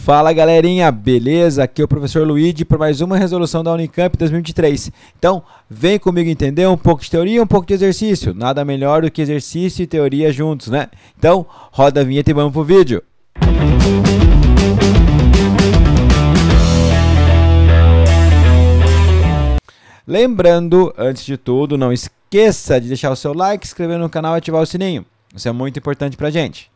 Fala galerinha, beleza? Aqui é o professor Luigi para mais uma resolução da Unicamp 2023. Então, vem comigo entender um pouco de teoria e um pouco de exercício. Nada melhor do que exercício e teoria juntos, né? Então, roda a vinheta e vamos pro vídeo. Lembrando, antes de tudo, não esqueça de deixar o seu like, se inscrever no canal e ativar o sininho. Isso é muito importante pra gente.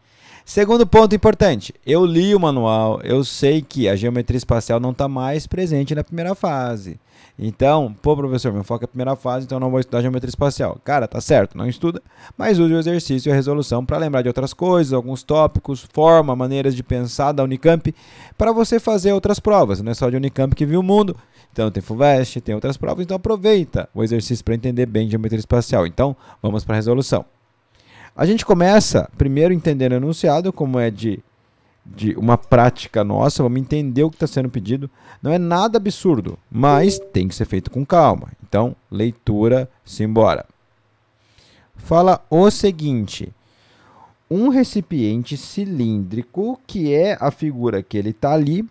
Segundo ponto importante, eu li o manual, eu sei que a geometria espacial não está mais presente na primeira fase. Então, pô professor, meu foco é a primeira fase, então eu não vou estudar geometria espacial. Cara, tá certo, não estuda, mas use o exercício e a resolução para lembrar de outras coisas, alguns tópicos, forma, maneiras de pensar da Unicamp, para você fazer outras provas. Não é só de Unicamp que viu o mundo, então tem FUVEST, tem outras provas, então aproveita o exercício para entender bem geometria espacial. Então, vamos para a resolução. A gente começa primeiro entendendo o enunciado, como é de uma prática nossa, vamos entender o que está sendo pedido. Não é nada absurdo, mas tem que ser feito com calma. Então, leitura, simbora. Fala o seguinte, um recipiente cilíndrico, que é a figura que ele está ali,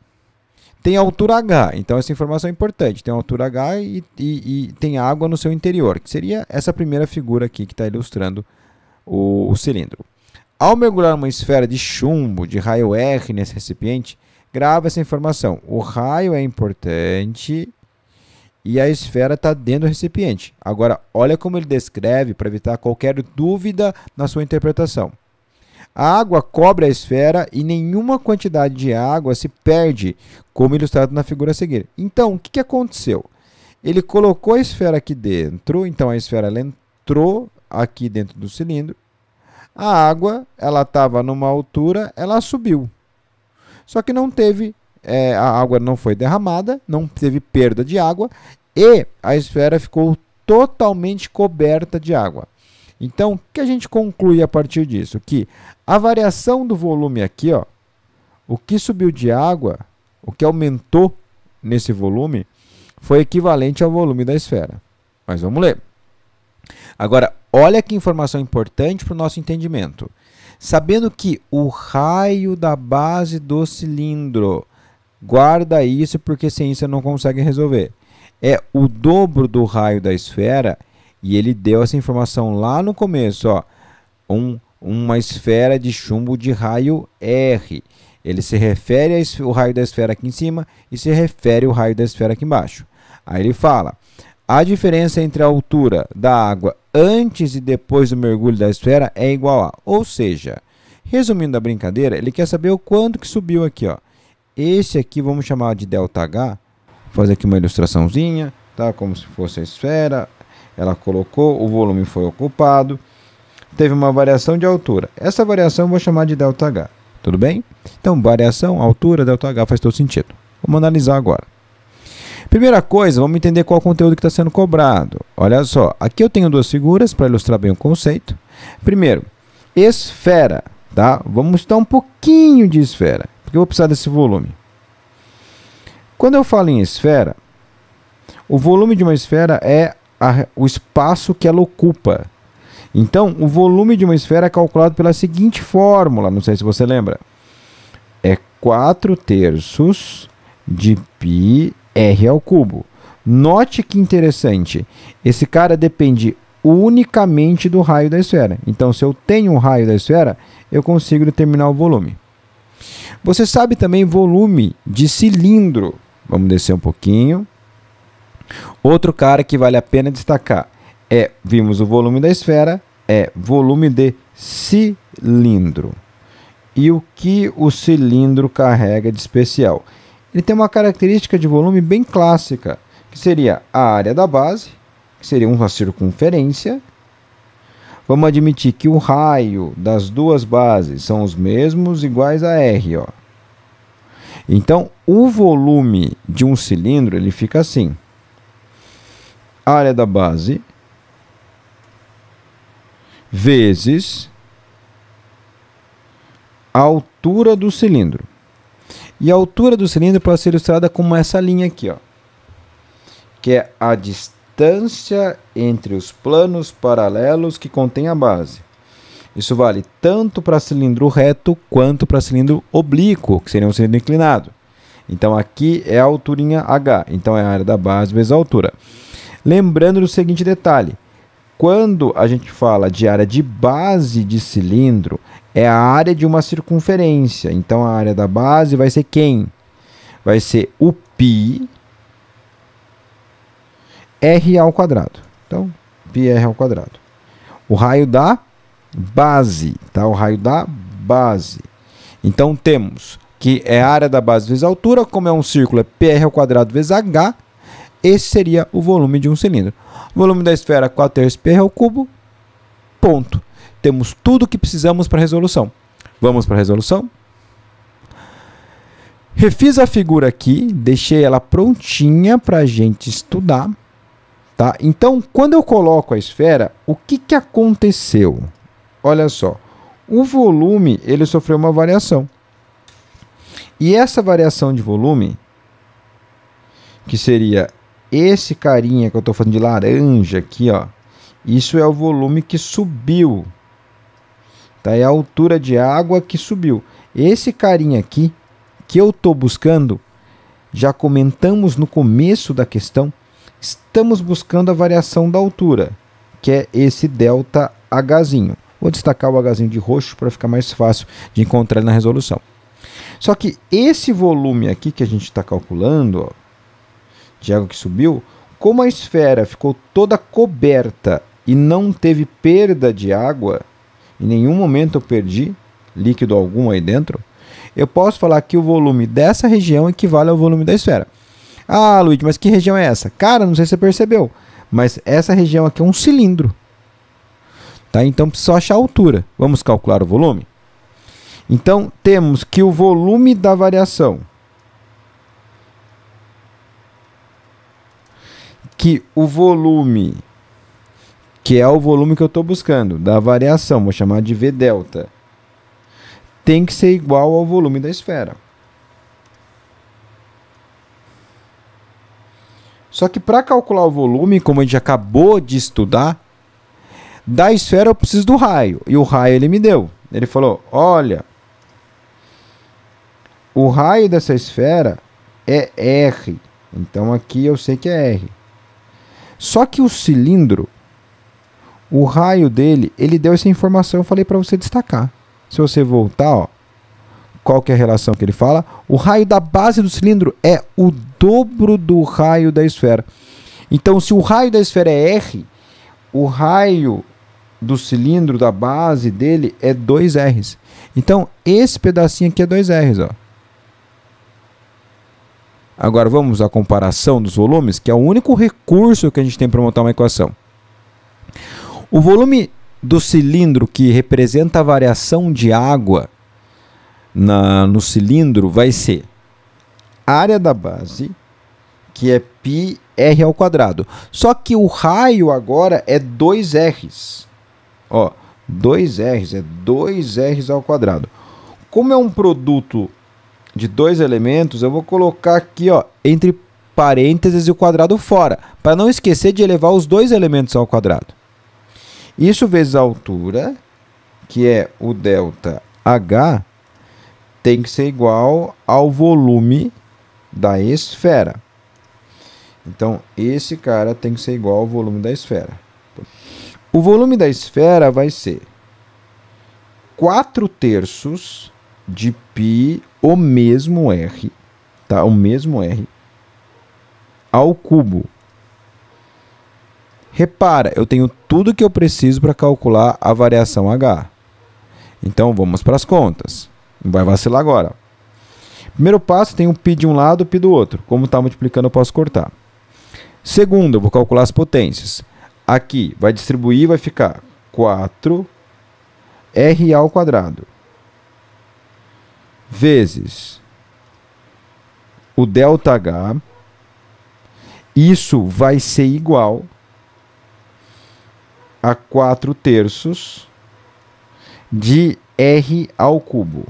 tem altura H, então essa informação é importante, tem altura H e tem água no seu interior, que seria essa primeira figura aqui que está ilustrando o cilindro. Ao mergulhar uma esfera de chumbo de raio R nesse recipiente, grava essa informação. O raio é importante e a esfera está dentro do recipiente. Agora, olha como ele descreve para evitar qualquer dúvida na sua interpretação. A água cobre a esfera e nenhuma quantidade de água se perde, como ilustrado na figura a seguir. Então, o que aconteceu? Ele colocou a esfera aqui dentro, então a esfera ela entrou aqui dentro do cilindro, a água, ela estava numa altura, ela subiu. Só que não teve, a água não foi derramada, não teve perda de água e a esfera ficou totalmente coberta de água. Então, o que a gente conclui a partir disso? Que a variação do volume aqui, ó, o que subiu de água, o que aumentou nesse volume, foi equivalente ao volume da esfera. Mas vamos ler. Agora, olha que informação importante para o nosso entendimento. Sabendo que o raio da base do cilindro, guarda isso porque sem isso você não consegue resolver, é o dobro do raio da esfera, e ele deu essa informação lá no começo, ó, uma esfera de chumbo de raio R. Ele se refere ao raio da esfera aqui em cima e se refere ao raio da esfera aqui embaixo. Aí ele fala: a diferença entre a altura da água antes e depois do mergulho da esfera é igual a... Ou seja, resumindo a brincadeira, ele quer saber o quanto que subiu aqui, ó. Esse aqui vamos chamar de ΔH. Vou fazer aqui uma ilustraçãozinha, tá? Como se fosse a esfera. Ela colocou, o volume foi ocupado. Teve uma variação de altura. Essa variação eu vou chamar de ΔH. Tudo bem? Então, variação, altura, ΔH faz todo sentido. Vamos analisar agora. Primeira coisa, vamos entender qual é o conteúdo que está sendo cobrado. Olha só, aqui eu tenho duas figuras para ilustrar bem o conceito. Primeiro, esfera, tá? Vamos estudar um pouquinho de esfera, porque eu vou precisar desse volume. Quando eu falo em esfera, o volume de uma esfera é o espaço que ela ocupa. Então, o volume de uma esfera é calculado pela seguinte fórmula, não sei se você lembra. É 4/3 de πr ao cubo. Note que interessante, esse cara depende unicamente do raio da esfera. Então, se eu tenho um raio da esfera, eu consigo determinar o volume. Você sabe também volume de cilindro. Vamos descer um pouquinho. Outro cara que vale a pena destacar vimos o volume da esfera, é volume de cilindro. E o que o cilindro carrega de especial? Ele tem uma característica de volume bem clássica, que seria a área da base, que seria uma circunferência. Vamos admitir que o raio das duas bases são os mesmos, iguais a R. Ó. Então, o volume de um cilindro ele fica assim. Área da base vezes a altura do cilindro. E a altura do cilindro pode ser ilustrada como essa linha aqui, ó, que é a distância entre os planos paralelos que contém a base. Isso vale tanto para cilindro reto quanto para cilindro oblíquo, que seria um cilindro inclinado. Então aqui é a alturinha H, então é a área da base vezes a altura. Lembrando do seguinte detalhe, quando a gente fala de área de base de cilindro, é a área de uma circunferência. Então a área da base vai ser quem? Vai ser o π r ao quadrado. Então, π r ao quadrado. O raio da base, tá? O raio da base. Então temos que é a área da base vezes a altura, como é um círculo, é πr ao quadrado vezes h. Esse seria o volume de um cilindro. O volume da esfera 4/3 πr ao cubo. Ponto. Temos tudo o que precisamos para a resolução. Vamos para a resolução? Refiz a figura aqui, deixei ela prontinha para a gente estudar. Tá? Então, quando eu coloco a esfera, o que aconteceu? Olha só, o volume ele sofreu uma variação. E essa variação de volume, que seria esse carinha que eu estou fazendo de laranja aqui, ó, isso é o volume que subiu. Tá? É a altura de água que subiu. Esse carinha aqui, que eu estou buscando, já comentamos no começo da questão, estamos buscando a variação da altura, que é esse delta Hzinho. Vou destacar o Hzinho de roxo para ficar mais fácil de encontrar ele na resolução. Só que esse volume aqui que a gente está calculando, ó, de água que subiu, como a esfera ficou toda coberta e não teve perda de água, em nenhum momento eu perdi líquido algum aí dentro, eu posso falar que o volume dessa região equivale ao volume da esfera. Ah, Luiz, mas que região é essa? Cara, não sei se você percebeu, mas essa região aqui é um cilindro. Tá? Então, precisa só achar a altura. Vamos calcular o volume? Então, temos que o volume da variação, que o volume, que é o volume que eu estou buscando, da variação, vou chamar de V delta, tem que ser igual ao volume da esfera. Só que para calcular o volume, como a gente acabou de estudar, da esfera eu preciso do raio. E o raio ele me deu. Ele falou, olha, o raio dessa esfera é R. Então aqui eu sei que é R. Só que o cilindro, o raio dele, ele deu essa informação, eu falei para você destacar. Se você voltar, ó, qual que é a relação que ele fala? O raio da base do cilindro é o dobro do raio da esfera. Então, se o raio da esfera é R, o raio do cilindro, da base dele, é 2Rs. Então, esse pedacinho aqui é 2Rs. Ó. Agora, vamos à comparação dos volumes, que é o único recurso que a gente tem para montar uma equação. O volume do cilindro, que representa a variação de água no cilindro, vai ser a área da base, que é πr ao quadrado. Só que o raio agora é 2Rs. Ó, 2Rs é 2Rs ao quadrado. Como é um produto de dois elementos, eu vou colocar aqui, ó, entre parênteses e o quadrado fora, para não esquecer de elevar os dois elementos ao quadrado. Isso vezes a altura, que é o delta H, tem que ser igual ao volume da esfera. Então, esse cara tem que ser igual ao volume da esfera. O volume da esfera vai ser 4/3 de π, o mesmo R, tá? O mesmo R, ao cubo. Repara, eu tenho tudo que eu preciso para calcular a variação H. Então, vamos para as contas. Não vai vacilar agora. Primeiro passo, tem o π de um lado e o π do outro. Como está multiplicando, eu posso cortar. Segundo, eu vou calcular as potências. Aqui, vai distribuir, vai ficar 4R ao quadrado vezes o delta H. Isso vai ser igual a 4/3 de R ao cubo.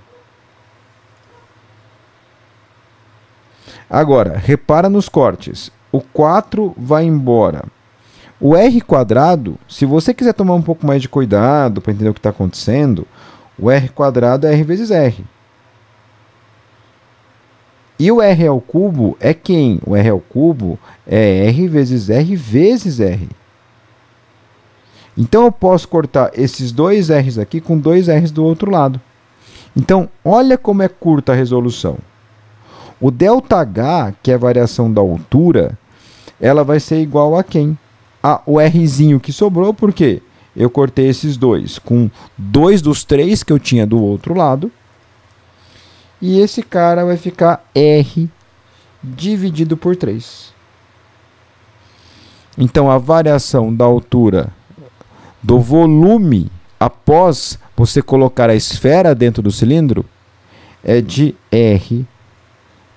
Agora, repara nos cortes. O 4 vai embora. O R quadrado, se você quiser tomar um pouco mais de cuidado para entender o que está acontecendo, o R quadrado é R vezes R. E o R ao cubo é quem? O R ao cubo é R vezes R vezes R. Então eu posso cortar esses dois R's aqui com dois R's do outro lado. Então, olha como é curta a resolução. O ΔH, que é a variação da altura, ela vai ser igual a quem? O Rzinho que sobrou, por quê? Eu cortei esses dois com 2 dos 3 que eu tinha do outro lado. E esse cara vai ficar R dividido por 3. Então, a variação da altura do volume após você colocar a esfera dentro do cilindro é de R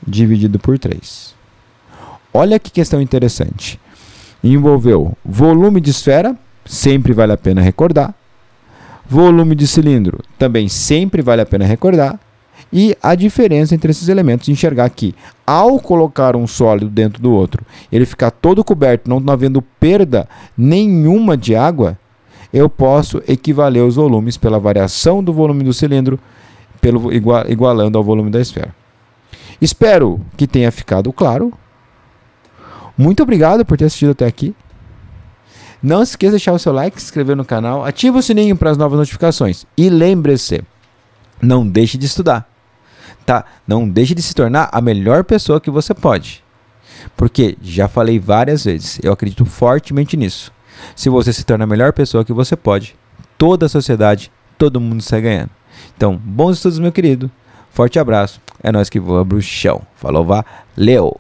dividido por 3. Olha que questão interessante. Envolveu volume de esfera, sempre vale a pena recordar. Volume de cilindro, também sempre vale a pena recordar. E a diferença entre esses elementos, enxergar que ao colocar um sólido dentro do outro, ele ficar todo coberto, não havendo perda nenhuma de água, eu posso equivaler os volumes pela variação do volume do cilindro, igualando ao volume da esfera. Espero que tenha ficado claro. Muito obrigado por ter assistido até aqui. Não se esqueça de deixar o seu like, se inscrever no canal, ativa o sininho para as novas notificações. E lembre-se, não deixe de estudar, tá? Não deixe de se tornar a melhor pessoa que você pode. Porque, já falei várias vezes, eu acredito fortemente nisso. Se você se torna a melhor pessoa que você pode, toda a sociedade, todo mundo sai ganhando. Então, bons estudos, meu querido. Forte abraço. É nóis que voa, bruxão. Falou, valeu!